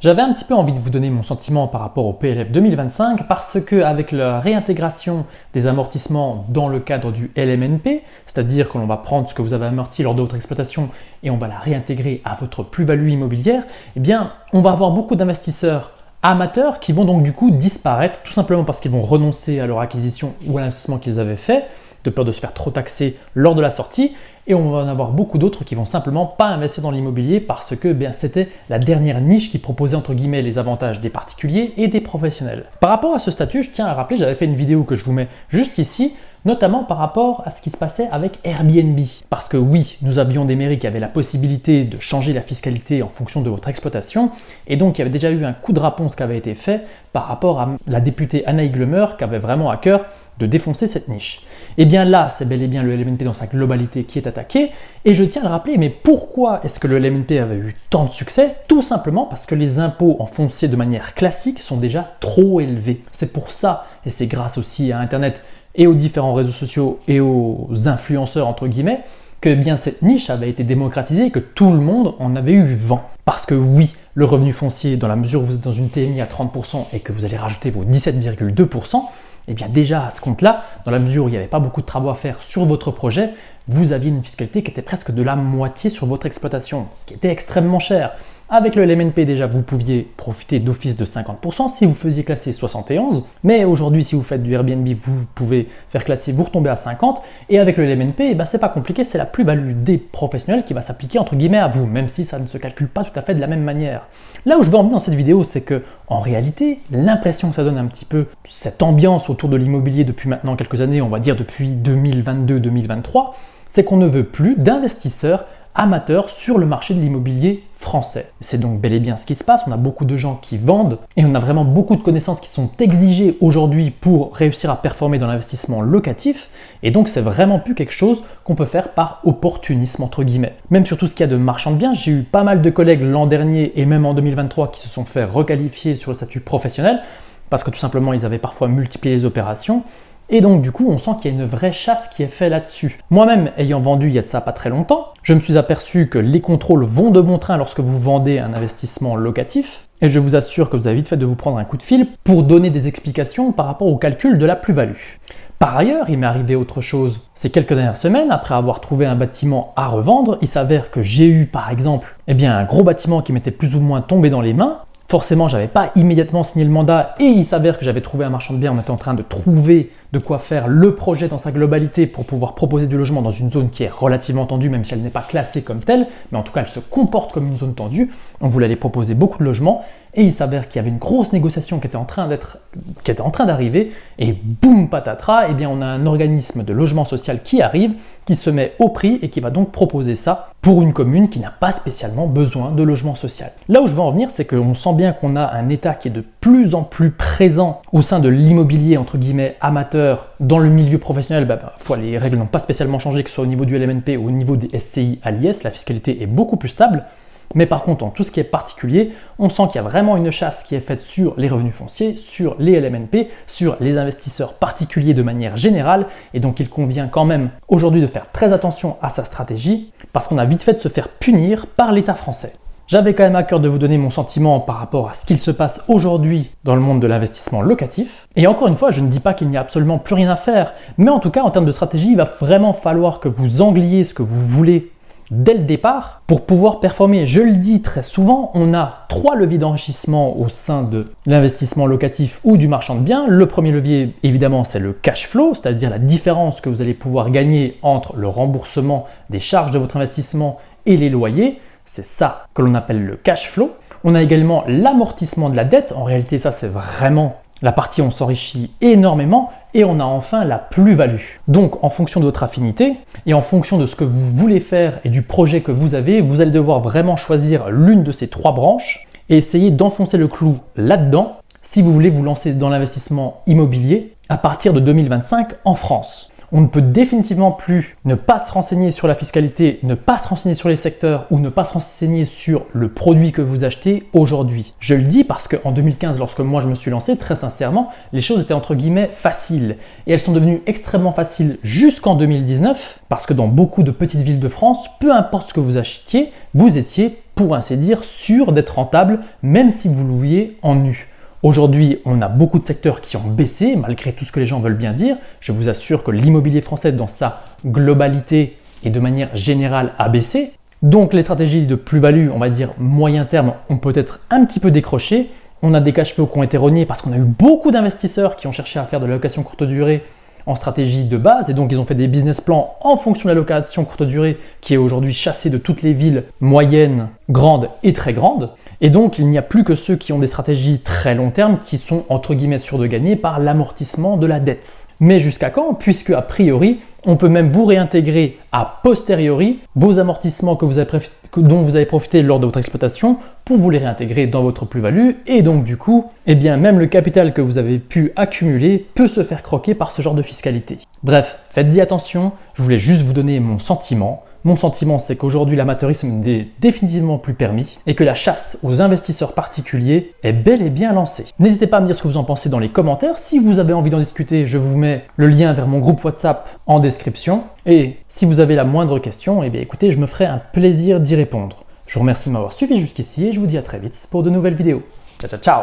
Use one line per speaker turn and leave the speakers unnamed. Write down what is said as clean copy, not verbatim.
J'avais un petit peu envie de vous donner mon sentiment par rapport au PLF 2025 parce qu'avec la réintégration des amortissements dans le cadre du LMNP, c'est-à-dire que l'on va prendre ce que vous avez amorti lors de votre exploitation et on va la réintégrer à votre plus-value immobilière, eh bien, on va avoir beaucoup d'investisseurs amateurs qui vont donc du coup disparaître tout simplement parce qu'ils vont renoncer à leur acquisition ou à l'investissement qu'ils avaient fait, de peur de se faire trop taxer lors de la sortie. Et on va en avoir beaucoup d'autres qui vont simplement pas investir dans l'immobilier parce que c'était la dernière niche qui proposait entre guillemets les avantages des particuliers et des professionnels. Par rapport à ce statut, je tiens à rappeler, j'avais fait une vidéo que je vous mets juste ici, notamment par rapport à ce qui se passait avec Airbnb. Parce que oui, nous avions des mairies qui avaient la possibilité de changer la fiscalité en fonction de votre exploitation, et donc il y avait déjà eu un coup de raponce qui avait été fait par rapport à la députée Anaïg Lemer qui avait vraiment à cœur de défoncer cette niche. Et bien là, c'est bel et bien le LMNP dans sa globalité qui est attaqué, et je tiens à le rappeler, mais pourquoi est-ce que le LMNP avait eu tant de succès? Tout simplement parce que les impôts en foncier de manière classique sont déjà trop élevés. C'est pour ça, et c'est grâce aussi à Internet et aux différents réseaux sociaux et aux influenceurs entre guillemets, que bien cette niche avait été démocratisée et que tout le monde en avait eu vent. Parce que oui, le revenu foncier, dans la mesure où vous êtes dans une TMI à 30% et que vous allez rajouter vos 17,2%, et bien déjà à ce compte-là, dans la mesure où il n'y avait pas beaucoup de travaux à faire sur votre projet, vous aviez une fiscalité qui était presque de la moitié sur votre exploitation, ce qui était extrêmement cher. Avec le LMNP déjà, vous pouviez profiter d'office de 50% si vous faisiez classer 71, mais aujourd'hui si vous faites du Airbnb, vous pouvez faire classer, vous retombez à 50, et avec le LMNP, c'est pas compliqué, c'est la plus-value des professionnels qui va s'appliquer entre guillemets à vous, même si ça ne se calcule pas tout à fait de la même manière. Là où je veux en venir dans cette vidéo, c'est que en réalité, l'impression que ça donne un petit peu cette ambiance autour de l'immobilier depuis maintenant quelques années, on va dire depuis 2022-2023, c'est qu'on ne veut plus d'investisseurs amateurs sur le marché de l'immobilier français. C'est donc bel et bien ce qui se passe, on a beaucoup de gens qui vendent et on a vraiment beaucoup de connaissances qui sont exigées aujourd'hui pour réussir à performer dans l'investissement locatif, et donc c'est vraiment plus quelque chose qu'on peut faire par opportunisme entre guillemets. Même sur tout ce qu'il y a de marchand de biens, j'ai eu pas mal de collègues l'an dernier et même en 2023 qui se sont fait requalifier sur le statut professionnel parce que tout simplement ils avaient parfois multiplié les opérations. Et donc du coup, on sent qu'il y a une vraie chasse qui est faite là-dessus. Moi-même, ayant vendu il y a de ça pas très longtemps, je me suis aperçu que les contrôles vont de bon train lorsque vous vendez un investissement locatif. Et je vous assure que vous avez vite fait de vous prendre un coup de fil pour donner des explications par rapport au calcul de la plus-value. Par ailleurs, il m'est arrivé autre chose. Ces quelques dernières semaines, après avoir trouvé un bâtiment à revendre, il s'avère que j'ai eu par exemple un gros bâtiment qui m'était plus ou moins tombé dans les mains. Forcément, je n'avais pas immédiatement signé le mandat et il s'avère que j'avais trouvé un marchand de biens. On était en train de trouver de quoi faire le projet dans sa globalité pour pouvoir proposer du logement dans une zone qui est relativement tendue, même si elle n'est pas classée comme telle, mais en tout cas, elle se comporte comme une zone tendue. On voulait aller proposer beaucoup de logements et il s'avère qu'il y avait une grosse négociation qui était en train d'arriver et boum patatras, on a un organisme de logement social qui arrive, qui se met au prix et qui va donc proposer ça pour une commune qui n'a pas spécialement besoin de logement social. Là où je veux en venir, c'est qu'on sent bien qu'on a un État qui est de plus en plus présent au sein de l'immobilier entre guillemets amateur dans le milieu professionnel. Les règles n'ont pas spécialement changé, que ce soit au niveau du LMNP ou au niveau des SCI à l'IS, la fiscalité est beaucoup plus stable. Mais par contre, en tout ce qui est particulier, on sent qu'il y a vraiment une chasse qui est faite sur les revenus fonciers, sur les LMNP, sur les investisseurs particuliers de manière générale. Et donc, il convient quand même aujourd'hui de faire très attention à sa stratégie parce qu'on a vite fait de se faire punir par l'État français. J'avais quand même à cœur de vous donner mon sentiment par rapport à ce qu'il se passe aujourd'hui dans le monde de l'investissement locatif. Et encore une fois, je ne dis pas qu'il n'y a absolument plus rien à faire, mais en tout cas, en termes de stratégie, il va vraiment falloir que vous angliez ce que vous voulez dès le départ pour pouvoir performer. Je le dis très souvent, on a 3 leviers d'enrichissement au sein de l'investissement locatif ou du marchand de biens. Le premier levier, évidemment, c'est le cash flow, c'est-à-dire la différence que vous allez pouvoir gagner entre le remboursement des charges de votre investissement et les loyers. C'est ça que l'on appelle le cash flow. On a également l'amortissement de la dette. En réalité, ça, c'est vraiment la partie où on s'enrichit énormément. Et on a enfin la plus-value. Donc, en fonction de votre affinité et en fonction de ce que vous voulez faire et du projet que vous avez, vous allez devoir vraiment choisir l'une de ces 3 branches et essayer d'enfoncer le clou là-dedans si vous voulez vous lancer dans l'investissement immobilier à partir de 2025 en France. On ne peut définitivement plus ne pas se renseigner sur la fiscalité, ne pas se renseigner sur les secteurs ou ne pas se renseigner sur le produit que vous achetez aujourd'hui. Je le dis parce qu'en 2015, lorsque moi je me suis lancé, très sincèrement, les choses étaient entre guillemets faciles. Et elles sont devenues extrêmement faciles jusqu'en 2019 parce que dans beaucoup de petites villes de France, peu importe ce que vous achetiez, vous étiez, pour ainsi dire, sûr d'être rentable même si vous louiez en nu. Aujourd'hui, on a beaucoup de secteurs qui ont baissé, malgré tout ce que les gens veulent bien dire. Je vous assure que l'immobilier français, dans sa globalité et de manière générale, a baissé. Donc les stratégies de plus-value, on va dire moyen terme, ont peut-être un petit peu décroché. On a des cash flows qui ont été rognés parce qu'on a eu beaucoup d'investisseurs qui ont cherché à faire de la location courte durée en stratégie de base et donc ils ont fait des business plans en fonction de la location courte durée qui est aujourd'hui chassée de toutes les villes moyennes, grandes et très grandes. Et donc, il n'y a plus que ceux qui ont des stratégies très long terme qui sont entre guillemets sûrs de gagner par l'amortissement de la dette. Mais jusqu'à quand? Puisque a priori, on peut même vous réintégrer a posteriori vos amortissements dont vous avez profité lors de votre exploitation pour vous les réintégrer dans votre plus-value et donc du coup, eh bien même le capital que vous avez pu accumuler peut se faire croquer par ce genre de fiscalité. Bref, faites-y attention, je voulais juste vous donner mon sentiment. Mon sentiment, c'est qu'aujourd'hui, l'amateurisme n'est définitivement plus permis et que la chasse aux investisseurs particuliers est bel et bien lancée. N'hésitez pas à me dire ce que vous en pensez dans les commentaires. Si vous avez envie d'en discuter, je vous mets le lien vers mon groupe WhatsApp en description. Et si vous avez la moindre question, eh bien écoutez, je me ferai un plaisir d'y répondre. Je vous remercie de m'avoir suivi jusqu'ici et je vous dis à très vite pour de nouvelles vidéos. Ciao, ciao, ciao!